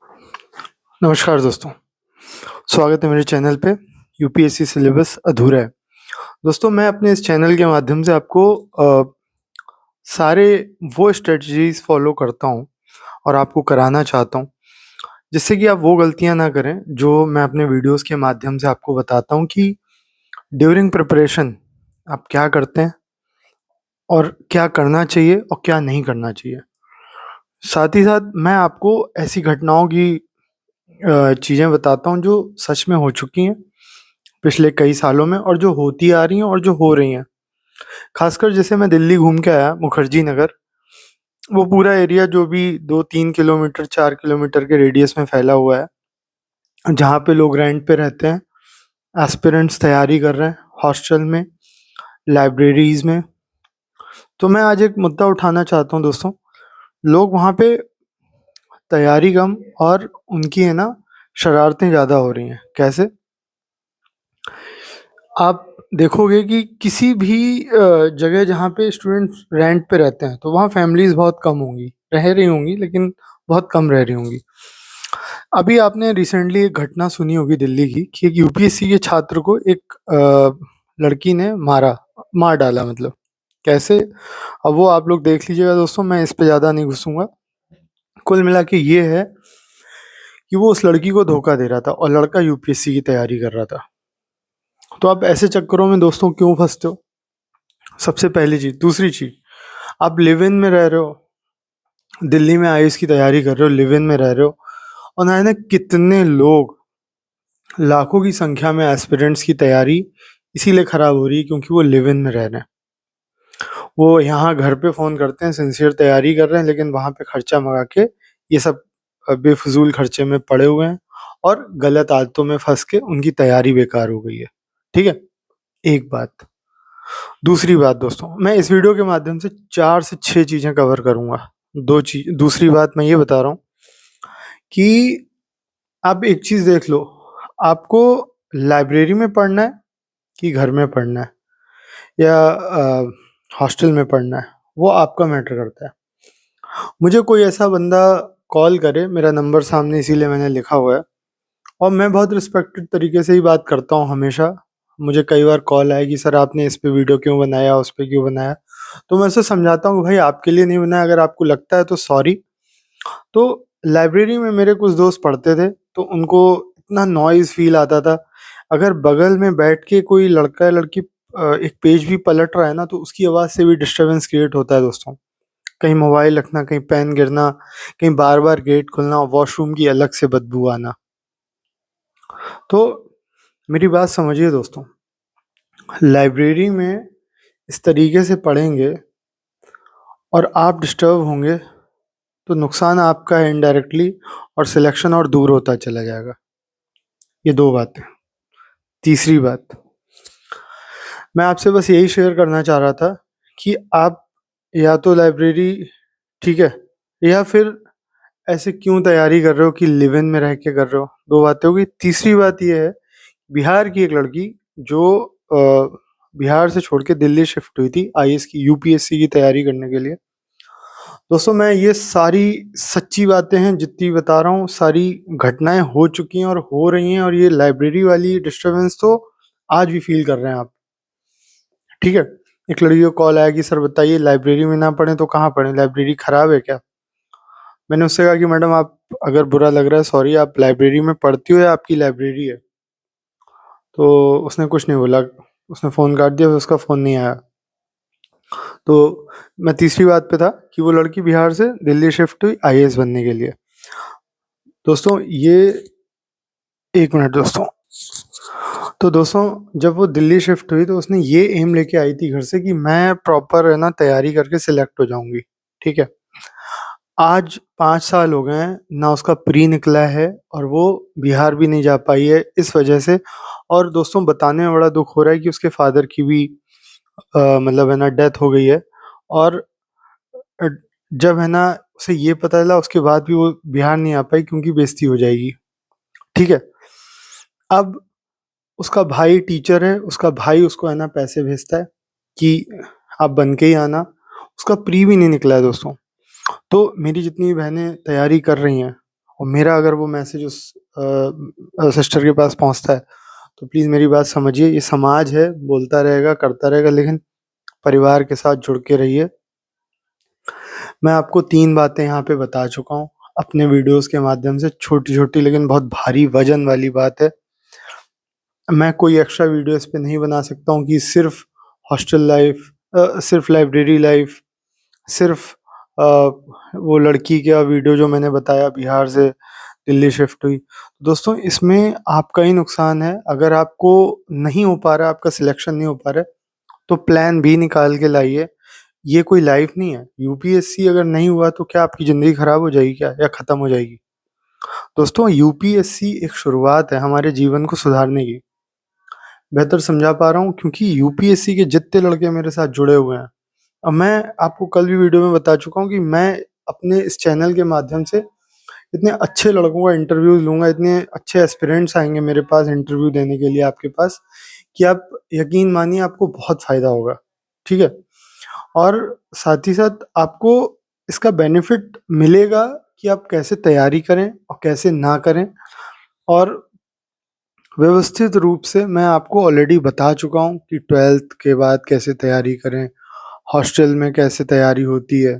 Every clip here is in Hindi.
नमस्कार दोस्तों, स्वागत है मेरे चैनल पे। यूपीएससी सिलेबस अधूरा है। दोस्तों, मैं अपने इस चैनल के माध्यम से आपको सारे वो स्ट्रेटजीज़ फ़ॉलो करता हूँ और आपको कराना चाहता हूँ, जिससे कि आप वो गलतियाँ ना करें, जो मैं अपने वीडियोज़ के माध्यम से आपको बताता हूँ कि ड्यूरिंग प्रिपरेशन आप क्या करते हैं और क्या करना चाहिए और क्या नहीं करना चाहिए। साथ ही साथ मैं आपको ऐसी घटनाओं की चीज़ें बताता हूँ, जो सच में हो चुकी हैं पिछले कई सालों में और जो होती आ रही हैं और जो हो रही हैं। खासकर जैसे मैं दिल्ली घूम के आया, मुखर्जी नगर, वो पूरा एरिया जो भी 2-3 किलोमीटर, 4 किलोमीटर के रेडियस में फैला हुआ है, जहाँ पे लोग रेंट पे रहते हैं, एस्पिरेंट्स तैयारी कर रहे हैं हॉस्टल में, लाइब्रेरीज़ में। तो मैं आज एक मुद्दा उठाना चाहता हूँ दोस्तों, लोग वहाँ पे तैयारी कम और उनकी है ना शरारतें ज़्यादा हो रही हैं। कैसे? आप देखोगे कि किसी भी जगह जहाँ पे स्टूडेंट्स रेंट पे रहते हैं, तो वहाँ फैमिलीज़ बहुत कम होंगी, रह रही होंगी लेकिन बहुत कम रह रही होंगी। अभी आपने रिसेंटली एक घटना सुनी होगी दिल्ली की कि एक यूपीएससी के छात्र को एक लड़की ने मार डाला मतलब। कैसे? अब वो आप लोग देख लीजिएगा दोस्तों, मैं इस पे ज़्यादा नहीं घुसूँगा। कुल मिला के ये है कि वो उस लड़की को धोखा दे रहा था और लड़का यूपीएससी की तैयारी कर रहा था। तो आप ऐसे चक्करों में दोस्तों क्यों फँसते हो? सबसे पहली चीज़। दूसरी चीज़, आप लिव इन में रह रहे हो, दिल्ली में आईएएस की तैयारी कर रहे हो, लिव इन में रह रहे हो और ना जाने कितने लोग, लाखों की संख्या में एस्पिरेंट्स की तैयारी इसीलिए ख़राब हो रही है क्योंकि वो लिव इन में रह रहे हैं। वो यहाँ घर पे फ़ोन करते हैं, सिंसियर तैयारी कर रहे हैं, लेकिन वहाँ पे खर्चा मँगा के ये सब बेफ़िज़ूल खर्चे में पड़े हुए हैं और गलत आदतों में फँस के उनकी तैयारी बेकार हो गई है। ठीक है? एक बात। दूसरी बात दोस्तों, मैं इस वीडियो के माध्यम से 4 से 6 चीज़ें कवर करूँगा। दूसरी बात मैं ये बता रहा हूँ कि आप एक चीज़ देख लो, आपको लाइब्रेरी में पढ़ना है कि घर में पढ़ना है या हॉस्टल में पढ़ना है, वो आपका मैटर करता है। मुझे कोई ऐसा बंदा कॉल करे, मेरा नंबर सामने इसीलिए मैंने लिखा हुआ है और मैं बहुत रिस्पेक्टेड तरीके से ही बात करता हूँ हमेशा। मुझे कई बार कॉल आया कि सर आपने इस पे वीडियो क्यों बनाया, उस पे क्यों बनाया? तो मैं उसे समझाता हूँ, भाई आपके लिए नहीं बनाया, अगर आपको लगता है तो सॉरी। तो लाइब्रेरी में मेरे कुछ दोस्त पढ़ते थे, तो उनको इतना नॉइज़ फ़ील आता था। अगर बगल में बैठ के कोई लड़का या लड़की एक पेज भी पलट रहा है ना, तो उसकी आवाज़ से भी डिस्टर्बेंस क्रिएट होता है दोस्तों। कहीं मोबाइल रखना, कहीं पेन गिरना, कहीं बार-बार गेट खुलना, वॉशरूम की अलग से बदबू आना। तो मेरी बात समझिए दोस्तों, लाइब्रेरी में इस तरीके से पढ़ेंगे और आप डिस्टर्ब होंगे, तो नुकसान आपका है इनडायरेक्टली और सिलेक्शन और दूर होता चला जाएगा। ये 2 बातें। तीसरी बात, मैं आपसे बस यही शेयर करना चाह रहा था कि आप या तो लाइब्रेरी, ठीक है, या फिर ऐसे क्यों तैयारी कर रहे हो कि लिव इन में रह के कर रहे हो? 2 बातें हो गई। तीसरी बात ये है, बिहार की एक लड़की जो बिहार से छोड़ के दिल्ली शिफ्ट हुई थी आईएएस की, यूपीएससी की तैयारी करने के लिए। दोस्तों, मैं ये सारी सच्ची बातें हैं जितनी बता रहा हूँ, सारी घटनाएँ हो चुकी हैं और हो रही हैं और ये लाइब्रेरी वाली डिस्टर्बेंस तो आज भी फ़ील कर रहे हैं आप, ठीक है? एक लड़की को कॉल आया कि सर बताइए, लाइब्रेरी में ना पढ़ें तो कहाँ पढ़ें? लाइब्रेरी खराब है क्या? मैंने उससे कहा कि मैडम, आप अगर बुरा लग रहा है सॉरी, आप लाइब्रेरी में पढ़ती हो या आपकी लाइब्रेरी है? तो उसने कुछ नहीं बोला, उसने फ़ोन काट दिया, फिर उसका फ़ोन नहीं आया। तो मैं तीसरी बात पे था कि वो लड़की बिहार से दिल्ली शिफ्ट हुई आईएएस बनने के लिए। दोस्तों ये 1 मिनट दोस्तों। तो दोस्तों, जब वो दिल्ली शिफ्ट हुई तो उसने ये एम लेके आई थी घर से कि मैं प्रॉपर है ना तैयारी करके सिलेक्ट हो जाऊँगी, ठीक है? आज 5 साल हो गए हैं, ना उसका प्री निकला है और वो बिहार भी नहीं जा पाई है इस वजह से। और दोस्तों, बताने में बड़ा दुःख हो रहा है कि उसके फादर की भी मतलब है ना डेथ हो गई है और अ, जब है ना उसे ये पता चला, उसके बाद भी वो बिहार नहीं आ पाई क्योंकि बेइज़्ज़ती हो जाएगी, ठीक है? अब उसका भाई टीचर है, उसका भाई उसको है ना पैसे भेजता है कि आप बन के ही आना। उसका प्री भी नहीं निकला है दोस्तों। तो मेरी जितनी बहनें तैयारी कर रही हैं, और मेरा अगर वो मैसेज उस सिस्टर के पास पहुँचता है, तो प्लीज़ मेरी बात समझिए। ये समाज है, बोलता रहेगा, करता रहेगा, लेकिन परिवार के साथ जुड़ के रहिए। मैं आपको 3 बातें यहाँ पे बता चुका हूँ अपने वीडियोज़ के माध्यम से, छोटी-छोटी लेकिन बहुत भारी वज़न वाली बात है। मैं कोई एक्स्ट्रा वीडियो इस पे नहीं बना सकता हूँ कि सिर्फ़ हॉस्टल लाइफ़, सिर्फ़ लाइब्रेरी लाइफ़, सिर्फ़ अ, वो लड़की का वीडियो जो मैंने बताया बिहार से दिल्ली शिफ्ट हुई। दोस्तों, इसमें आपका ही नुकसान है। अगर आपको नहीं हो पा रहा है, आपका सिलेक्शन नहीं हो पा रहा है, तो प्लान बी निकाल के लाइए। ये कोई लाइफ़ नहीं है। यूपीएससी अगर नहीं हुआ तो क्या आपकी ज़िंदगी खराब हो जाएगी क्या, या खत्म हो जाएगी? दोस्तों, यूपीएससी एक शुरुआत है हमारे जीवन को सुधारने की। बेहतर समझा पा रहा हूँ क्योंकि यूपीएससी के जितने लड़के मेरे साथ जुड़े हुए हैं, अब मैं आपको कल भी वीडियो में बता चुका हूँ कि मैं अपने इस चैनल के माध्यम से इतने अच्छे लड़कों का इंटरव्यू लूँगा, इतने अच्छे एस्पिरेंट्स आएँगे मेरे पास इंटरव्यू देने के लिए आपके पास, कि आप यकीन मानिए आपको बहुत फ़ायदा होगा, ठीक है? और साथ ही साथ आपको इसका बेनिफिट मिलेगा कि आप कैसे तैयारी करें और कैसे ना करें। और व्यवस्थित रूप से मैं आपको ऑलरेडी बता चुका हूँ कि 12th के बाद कैसे तैयारी करें, हॉस्टल में कैसे तैयारी होती है,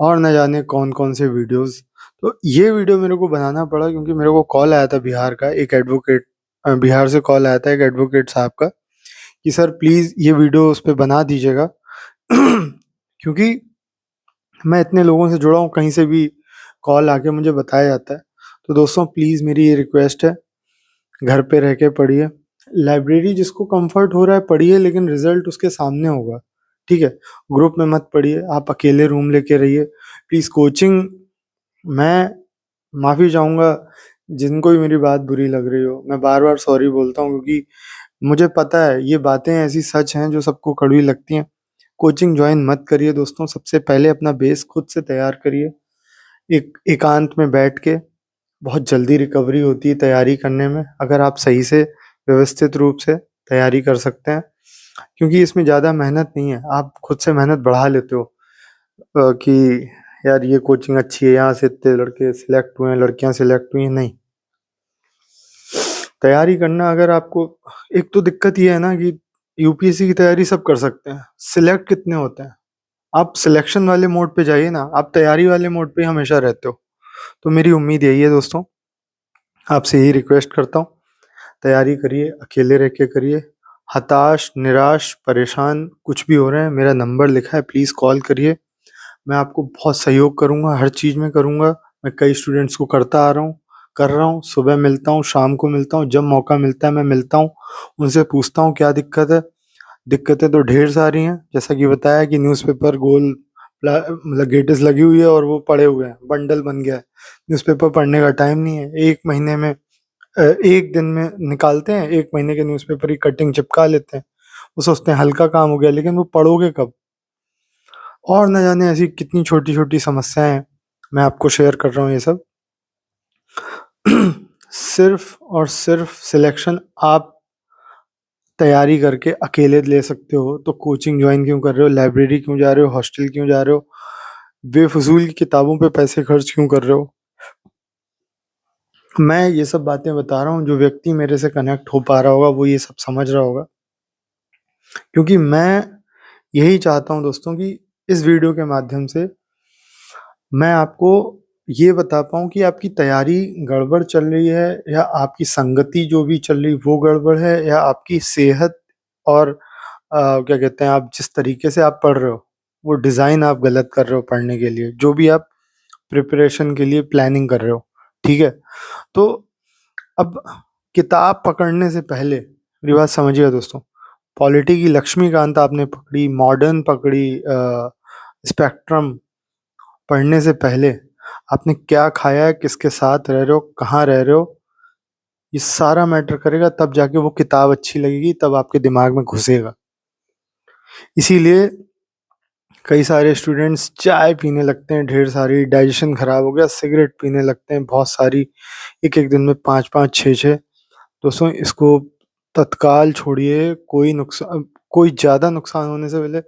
और न जाने कौन-कौन से वीडियोज़। तो ये वीडियो मेरे को बनाना पड़ा क्योंकि मेरे को कॉल आया था बिहार का एक एडवोकेट, बिहार से कॉल आया था एक एडवोकेट साहब का, कि सर प्लीज़ ये वीडियो उस पे बना दीजिएगा। क्योंकि मैं इतने लोगों से जुड़ा हूँ, कहीं से भी कॉल आके मुझे बताया जाता है। तो दोस्तों, प्लीज़ मेरी ये रिक्वेस्ट है, घर पे रह के पढ़िए। लाइब्रेरी जिसको कम्फ़र्ट हो रहा है पढ़िए, लेकिन रिज़ल्ट उसके सामने होगा, ठीक है? ग्रुप में मत पढ़िए, आप अकेले रूम लेके रहिए। प्लीज़ कोचिंग, मैं माफ़ी चाहूँगा जिनको भी मेरी बात बुरी लग रही हो। मैं बार-बार सॉरी बोलता हूँ क्योंकि मुझे पता है ये बातें ऐसी सच हैं जो सबको कड़वी लगती हैं। कोचिंग जॉइन मत करिए दोस्तों, सबसे पहले अपना बेस खुद से तैयार करिए। एक एकांत में बैठ के, बहुत जल्दी रिकवरी होती है तैयारी करने में, अगर आप सही से व्यवस्थित रूप से तैयारी कर सकते हैं। क्योंकि इसमें ज़्यादा मेहनत नहीं है, आप खुद से मेहनत बढ़ा लेते हो, कि यार ये कोचिंग अच्छी है, यहाँ से इतने लड़के सिलेक्ट हुए हैं, लड़कियाँ सिलेक्ट हुई हैं, नहीं। तैयारी करना, अगर आपको, एक तो दिक्कत ये है ना कि यूपीएससी की तैयारी सब कर सकते हैं, सिलेक्ट कितने होते हैं? आप सिलेक्शन वाले मोड पे जाइए ना, आप तैयारी वाले मोड पे हमेशा रहते हो। तो मेरी उम्मीद यही है दोस्तों, आपसे यही रिक्वेस्ट करता हूँ, तैयारी करिए, अकेले रह के करिए। हताश, निराश, परेशान कुछ भी हो रहे हैं, मेरा नंबर लिखा है, प्लीज़ कॉल करिए। मैं आपको बहुत सहयोग करूँगा, हर चीज़ में करूँगा। मैं कई स्टूडेंट्स को करता आ रहा हूँ, कर रहा हूँ, सुबह मिलता हूँ, शाम को मिलता हूँ, जब मौका मिलता है मैं मिलता हूँ, उनसे पूछता हूँ क्या दिक्कत है। दिक्कतें तो ढेर सारी हैं, जैसा कि बताया कि न्यूज़पेपर गोल मतलब गेटिस लगी हुई है और वो पड़े हुए हैं, बंडल बन गया है। न्यूज़पेपर पढ़ने का टाइम नहीं है, 1 महीने में 1 दिन में निकालते हैं, 1 महीने के न्यूज़पेपर की कटिंग चिपका लेते हैं। वो सोचते हैं हल्का काम हो गया, लेकिन वो पढ़ोगे कब? और न जाने ऐसी कितनी छोटी-छोटी समस्याएँ हैं, मैं आपको शेयर कर रहा हूँ ये सब। सिर्फ़ और सिर्फ़ सिलेक्शन आप तैयारी करके अकेले ले सकते हो, तो कोचिंग जॉइन क्यों कर रहे हो? लाइब्रेरी क्यों जा रहे हो? हॉस्टल क्यों जा रहे हो? बेफ़िज़ूल की किताबों पे पैसे खर्च क्यों कर रहे हो? मैं ये सब बातें बता रहा हूँ, जो व्यक्ति मेरे से कनेक्ट हो पा रहा होगा, वो ये सब समझ रहा होगा। क्योंकि मैं यही चाहता हूँ दोस्तों कि इस वीडियो के माध्यम से मैं आपको ये बता पाऊँ कि आपकी तैयारी गड़बड़ चल रही है, या आपकी संगति जो भी चल रही वो गड़बड़ है, या आपकी सेहत और क्या कहते हैं, आप जिस तरीके से आप पढ़ रहे हो, वो डिज़ाइन आप गलत कर रहे हो पढ़ने के लिए, जो भी आप प्रिपरेशन के लिए प्लानिंग कर रहे हो, ठीक है? तो अब किताब पकड़ने से पहले मेरी बात समझिएगा दोस्तों, पॉलिटी की लक्ष्मीकांत आपने पकड़ी, मॉडर्न पकड़ी, स्पेक्ट्रम पढ़ने से पहले आपने क्या खाया है, किसके साथ रह रहे हो, कहाँ रह रहे हो, ये सारा मैटर करेगा, तब जाके वो किताब अच्छी लगेगी, तब आपके दिमाग में घुसेगा। इसीलिए कई सारे स्टूडेंट्स चाय पीने लगते हैं ढेर सारी, डाइजेशन खराब हो गया, सिगरेट पीने लगते हैं बहुत सारी, एक-एक दिन में 5-5, 6-6। दोस्तों, इसको तत्काल छोड़िए, कोई ज़्यादा नुकसान होने से पहले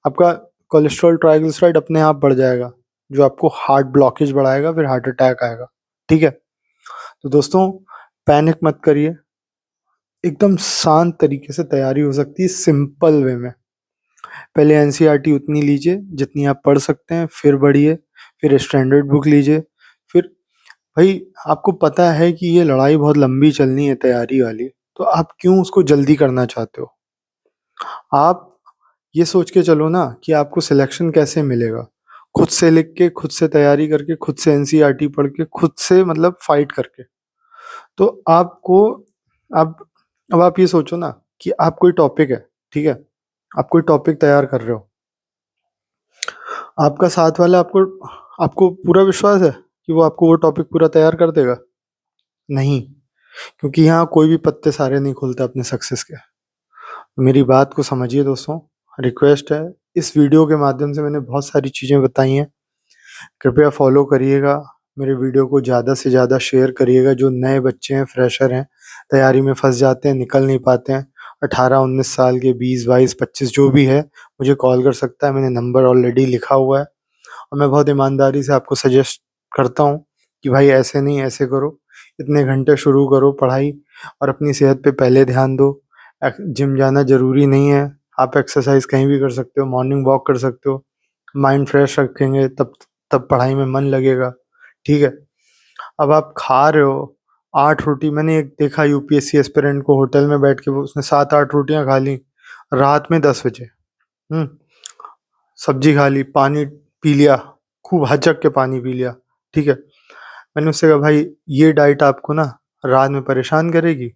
आपका कोलेस्ट्रॉल, ट्राइग्लिसराइड अपने आप बढ़ जाएगा, जो आपको हार्ट ब्लॉकेज बढ़ाएगा, फिर हार्ट अटैक आएगा, ठीक है? तो दोस्तों पैनिक मत करिए, एकदम शांत तरीके से तैयारी हो सकती है सिंपल वे में। पहले एनसीईआरटी उतनी लीजिए जितनी आप पढ़ सकते हैं, फिर बढ़िए, फिर स्टैंडर्ड बुक लीजिए, फिर भाई आपको पता है कि ये लड़ाई बहुत लंबी चलनी है तैयारी वाली, तो आप क्यों उसको जल्दी करना चाहते हो? आप ये सोच के चलो ना कि आपको सिलेक्शन कैसे मिलेगा। खुद से लिख के, खुद से तैयारी करके, खुद से एनसीईआरटी पढ़ के, खुद से मतलब फाइट करके। तो आपको अब आप ये सोचो ना कि आप कोई टॉपिक है, ठीक है? आप कोई टॉपिक तैयार कर रहे हो। आपका साथ वाला आपको आपको पूरा विश्वास है कि वो आपको वो टॉपिक पूरा तैयार कर देगा? नहीं, क्योंकि यहाँ कोई भी पत्ते सारे नहीं खुलते अपने सक्सेस के। मेरी बात को समझिए दोस्तों, रिक्वेस्ट है, इस वीडियो के माध्यम से मैंने बहुत सारी चीज़ें बताई हैं। कृपया फॉलो करिएगा, मेरे वीडियो को ज़्यादा से ज़्यादा शेयर करिएगा। जो नए बच्चे हैं, फ्रेशर हैं, तैयारी में फँस जाते हैं, निकल नहीं पाते हैं, 18-19 साल के, 20-22-25 जो भी है, मुझे कॉल कर सकता है। मैंने नंबर ऑलरेडी लिखा हुआ है और मैं बहुत ईमानदारी से आपको सजेस्ट करता हूँ कि भाई ऐसे नहीं, ऐसे करो, इतने घंटे शुरू करो पढ़ाई और अपनी सेहत पे पहले ध्यान दो। जिम जाना ज़रूरी नहीं है, आप एक्सरसाइज कहीं भी कर सकते हो, मॉर्निंग वॉक कर सकते हो। माइंड फ्रेश रखेंगे तब तब पढ़ाई में मन लगेगा, ठीक है? अब आप खा रहे हो 8 रोटी, मैंने एक देखा यूपीएससी एस्पिरेंट को होटल में बैठ के, वो उसने 7-8 रोटियाँ खा ली रात में 10 बजे। हुँ, सब्जी खा ली, पानी पी लिया, खूब हचक के पानी पी लिया, ठीक है? मैंने उससे कहा भाई ये डाइट आपको ना रात में परेशान करेगी,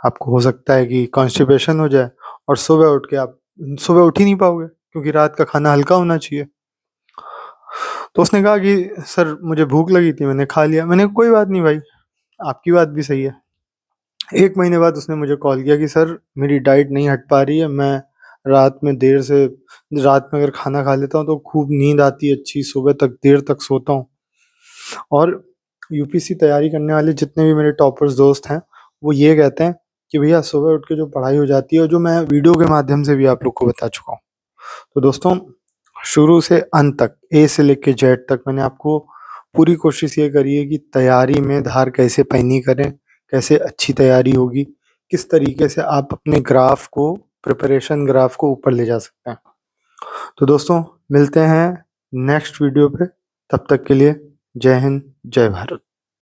आपको हो सकता है कि कॉन्स्टिपेशन हो जाए और सुबह उठ के आप सुबह उठ ही नहीं पाओगे क्योंकि रात का खाना हल्का होना चाहिए। तो उसने कहा कि सर मुझे भूख लगी थी, मैंने खा लिया। मैंने कहा कोई बात नहीं भाई, आपकी बात भी सही है। 1 महीने बाद उसने मुझे कॉल किया कि सर मेरी डाइट नहीं हट पा रही है, मैं रात में अगर खाना खा लेता हूँ तो खूब नींद आती है अच्छी, सुबह तक देर तक सोता हूँ। और यूपीएससी तैयारी करने वाले जितने भी मेरे टॉपर्स दोस्त हैं, वो ये कहते हैं कि भैया सुबह उठ के जो पढ़ाई हो जाती है और जो मैं वीडियो के माध्यम से भी आप लोग को बता चुका हूँ। तो दोस्तों शुरू से अंत तक, ए से लेके जेड तक, मैंने आपको पूरी कोशिश ये करी है कि तैयारी में धार कैसे पैनी करें, कैसे अच्छी तैयारी होगी, किस तरीके से आप अपने ग्राफ को, प्रिपरेशन ग्राफ को ऊपर ले जा सकते हैं। तो दोस्तों मिलते हैं नेक्स्ट वीडियो पे, तब तक के लिए जय हिंद, जय भारत।